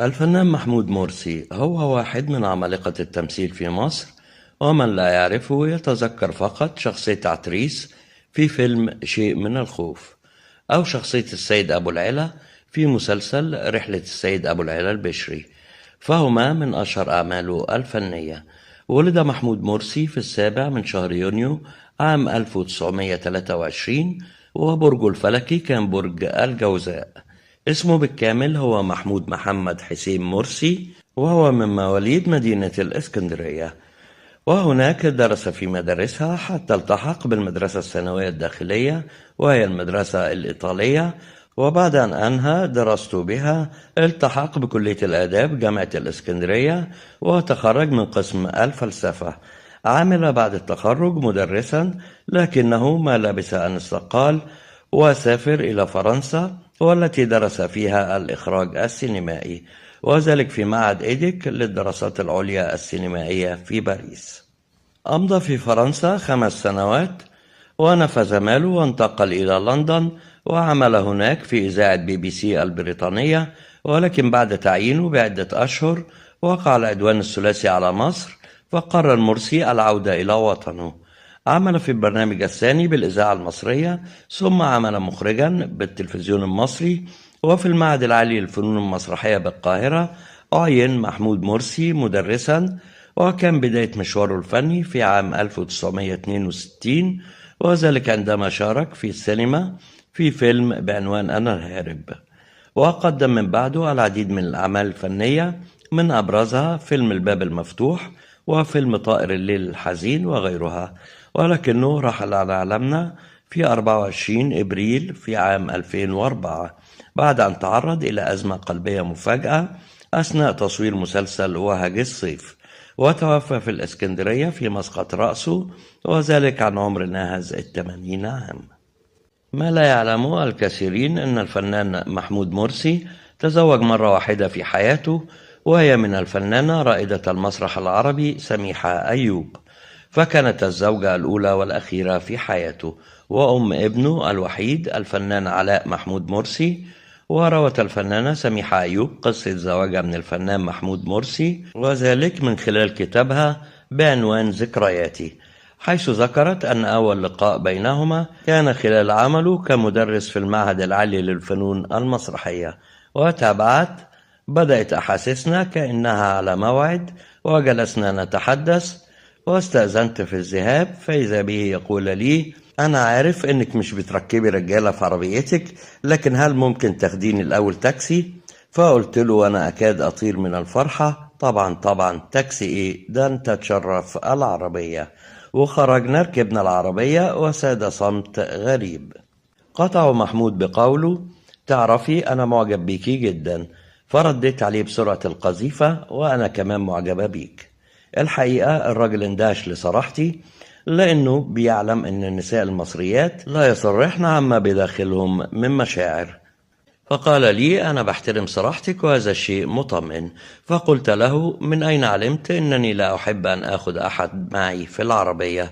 الفنان محمود مرسي هو واحد من عمالقة التمثيل في مصر، ومن لا يعرفه يتذكر فقط شخصية عتريس في فيلم شيء من الخوف، أو شخصية السيد أبو العلا في مسلسل رحلة السيد أبو العلا البشري، فهما من أشهر أعماله الفنية. ولد محمود مرسي في 7 من شهر يونيو عام 1923، وبرجه الفلكي كان برج الجوزاء. اسمه بالكامل هو محمود محمد حسين مرسي، وهو من مواليد مدينة الإسكندرية، وهناك درس في مدارسها حتى التحق بالمدرسة الثانوية الداخلية وهي المدرسة الإيطالية، وبعد أن أنهى دراسته بها التحق بكلية الآداب جامعة الإسكندرية وتخرج من قسم الفلسفة. عمل بعد التخرج مدرسا، لكنه ما لبث أن استقال وسافر إلى فرنسا، والتي درس فيها الإخراج السينمائي، وذلك في معهد إيديك للدراسات العليا السينمائية في باريس. أمضى في فرنسا 5 سنوات ونفذ ماله وانتقل إلى لندن، وعمل هناك في إذاعة BBC البريطانية، ولكن بعد تعيينه بعدة أشهر وقع العدوان الثلاثي على مصر، فقرر مرسي العودة إلى وطنه. عمل في البرنامج الثاني بالإذاعة المصرية، ثم عمل مخرجا بالتلفزيون المصري، وفي المعهد العالي للفنون المسرحية بالقاهرة عين محمود مرسي مدرسا، وكان بداية مشواره الفني في عام 1962، وذلك عندما شارك في السينما في فيلم بعنوان أنا الهارب، وقدم من بعده العديد من الأعمال الفنية، من أبرزها فيلم الباب المفتوح وفيلم طائر الليل الحزين وغيرها، ولكنه رحل عن عالمنا في 24 إبريل في عام 2004 بعد أن تعرض إلى أزمة قلبية مفاجئة أثناء تصوير مسلسل وهج الصيف، وتوفى في الإسكندرية في مسقط رأسه، وذلك عن عمر ناهز 80 عام. ما لا يعلمه الكثيرين أن الفنان محمود مرسي تزوج مرة واحدة في حياته، وهي من الفنانة رائدة المسرح العربي سميحة أيوب، فكانت الزوجة الأولى والأخيرة في حياته، وأم ابنه الوحيد الفنان علاء محمود مرسي. وروت الفنانة سميحة أيوب قصة زواجها من الفنان محمود مرسي، وذلك من خلال كتابها بعنوان ذكرياتي، حيث ذكرت أن أول لقاء بينهما كان خلال عمله كمدرس في المعهد العالي للفنون المسرحية، وتابعت: بدأت أحاسيسنا كأنها على موعد، وجلسنا نتحدث، واستأذنت في الذهاب، فإذا به يقول لي: أنا عارف إنك مش بتركبي رجالة في عربيتك، لكن هل ممكن تاخديني الأول تاكسي؟ فقلت له وأنا أكاد أطير من الفرحة: طبعا طبعا، تاكسي إيه ده، أنت تشرف العربية. وخرجنا ركبنا العربية وساد صمت غريب. قطع محمود بقوله: تعرفي أنا معجب بيكي جدا. فرديت عليه بسرعة القذيفة: وأنا كمان معجبة بيك. الحقيقة الراجل اندهش لصراحتي، لأنه بيعلم أن النساء المصريات لا يصرحن عما بداخلهم من مشاعر، فقال لي: أنا بحترم صراحتك وهذا الشيء مطمئن. فقلت له: من أين علمت أنني لا أحب أن أخذ أحد معي في العربية؟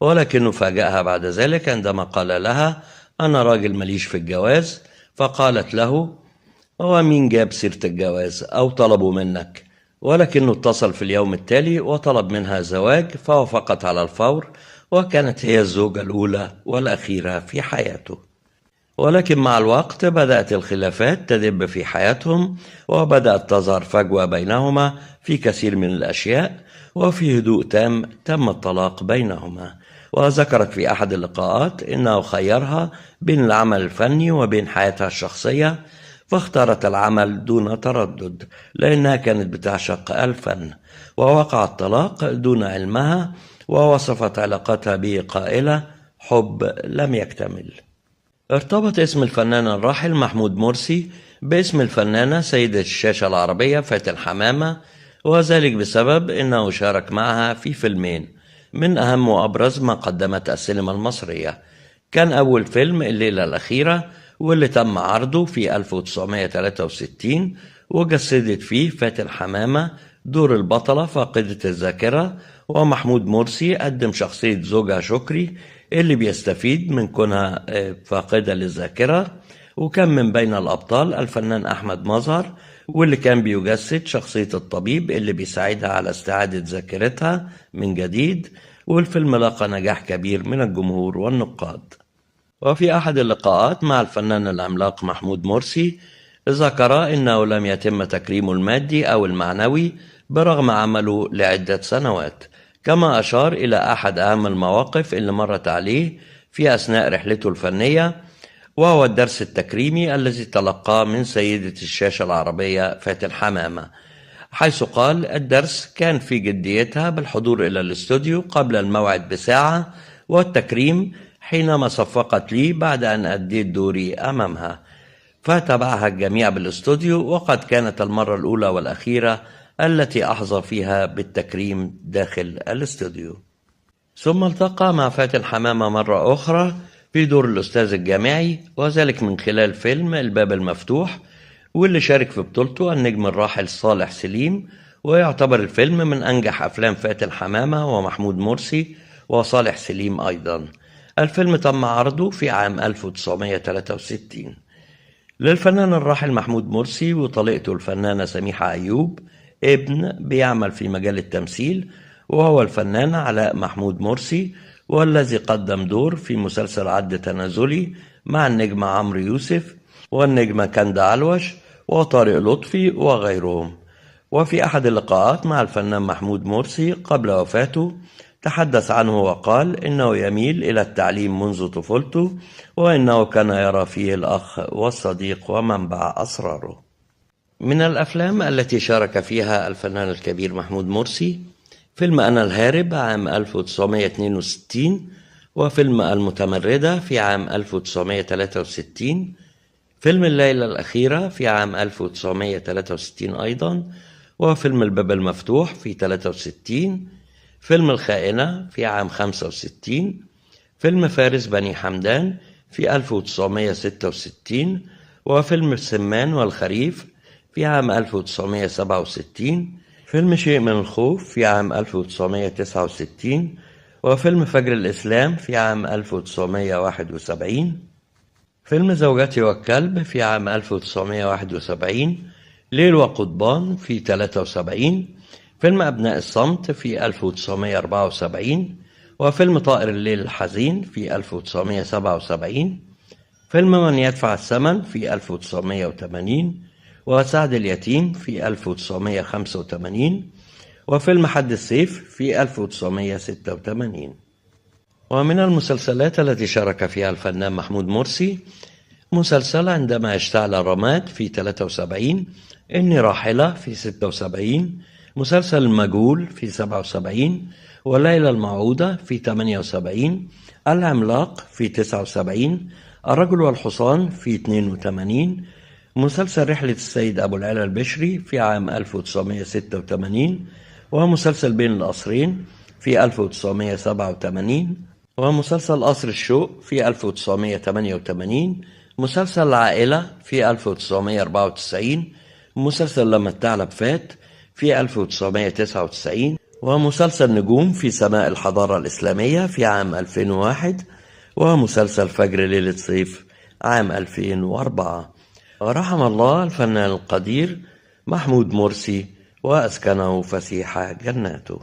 ولكنه فاجأها بعد ذلك عندما قال لها: أنا راجل مليش في الجواز. فقالت له: هو مين جاب سيرة الجواز أو طلبوا منك؟ ولكنه اتصل في اليوم التالي وطلب منها الزواج، فوافقت على الفور، وكانت هي الزوجة الأولى والأخيرة في حياته. ولكن مع الوقت بدأت الخلافات تدب في حياتهم، وبدأت تظهر فجوة بينهما في كثير من الأشياء، وفي هدوء تم الطلاق بينهما. وذكرت في أحد اللقاءات إنه خيرها بين العمل الفني وبين حياتها الشخصية، فاختارت العمل دون تردد، لأنها كانت بتعشق الفن، ووقع الطلاق دون علمها، ووصفت علاقتها به قائلة: حب لم يكتمل. ارتبط اسم الفنان الراحل محمود مرسي باسم الفنانة سيدة الشاشة العربية فاتن حمامة، وذلك بسبب أنه شارك معها في فيلمين من أهم وأبرز ما قدمت السينما المصرية. كان أول فيلم الليلة الأخيرة، واللي تم عرضه في 1963، وجسدت فيه فاتن حمامة دور البطلة فاقدة الذاكرة، ومحمود مرسي قدم شخصية زوجها شكري اللي بيستفيد من كونها فاقدة للذاكرة. وكان من بين الأبطال الفنان أحمد مظهر، واللي كان بيجسد شخصية الطبيب اللي بيساعدها على استعادة ذاكرتها من جديد، والفيلم لاقى نجاح كبير من الجمهور والنقاد. وفي أحد اللقاءات مع الفنان العملاق محمود مرسي ذكر إنه لم يتم تكريمه المادي أو المعنوي برغم عمله لعدة سنوات، كما أشار إلى أحد أهم المواقف اللي مرت عليه في أثناء رحلته الفنية، وهو الدرس التكريمي الذي تلقاه من سيدة الشاشة العربية فاتن حمامة، حيث قال: الدرس كان في جديتها بالحضور إلى الاستوديو قبل الموعد بساعة، والتكريم حينما صفقت لي بعد أن أديت دوري أمامها، فتابعها الجميع بالاستوديو، وقد كانت المرة الأولى والأخيرة التي أحظى فيها بالتكريم داخل الاستوديو. ثم التقى مع فاتن حمامة مرة أخرى في دور الأستاذ الجامعي، وذلك من خلال فيلم الباب المفتوح، واللي شارك في بطولته النجم الراحل صالح سليم، ويعتبر الفيلم من أنجح أفلام فاتن حمامة ومحمود مرسي وصالح سليم أيضا. الفيلم تم عرضه في عام 1963 للفنان الراحل محمود مرسي وطليقته الفنانة سميحة أيوب ابن بيعمل في مجال التمثيل، وهو الفنان علاء محمود مرسي، والذي قدم دور في مسلسل عد تنازلي مع النجم عمرو يوسف والنجمة كندا علوش وطارق لطفي وغيرهم. وفي أحد اللقاءات مع الفنان محمود مرسي قبل وفاته تحدث عنه وقال إنه يميل إلى التعليم منذ طفولته، وإنه كان يرى فيه الأخ والصديق ومنبع أسراره. من الأفلام التي شارك فيها الفنان الكبير محمود مرسي فيلم أنا الهارب عام 1962، وفيلم المتمردة في عام 1963، فيلم الليلة الأخيرة في عام 1963 أيضا، وفيلم الباب المفتوح في 63، فيلم الخائنة في عام 65، فيلم فارس بني حمدان في 1966، وفيلم السمان والخريف في عام 1967، فيلم شيء من الخوف في عام 1969، وفيلم فجر الإسلام في عام 1971، فيلم زوجتي والكلب في عام 1971، ليل وقضبان في 73، فيلم أبناء الصمت في 1974، وفيلم طائر الليل الحزين في 1977، فيلم من يدفع الثمن في 1980، وسعد اليتيم في 1985، وفيلم حد السيف في 1986. ومن المسلسلات التي شارك فيها الفنان محمود مرسي مسلسل عندما يشتعل الرماد في 73، إني راحلة في 76، مسلسل المجهول في 77، وليلى الموعودة في 78، العملاق في 79، الرجل والحصان في 82، مسلسل رحلة السيد أبو العلا البشري في عام 1986، ومسلسل بين القصرين في 1987، ومسلسل قصر الشوق في 1988، مسلسل العائلة في 1994، مسلسل لما الثعلب فات في 1999، ومسلسل نجوم في سماء الحضارة الإسلامية في عام 2001، ومسلسل فجر ليلة صيف عام 2004. ورحم الله الفنان القدير محمود مرسي وأسكنه فسيح جناته.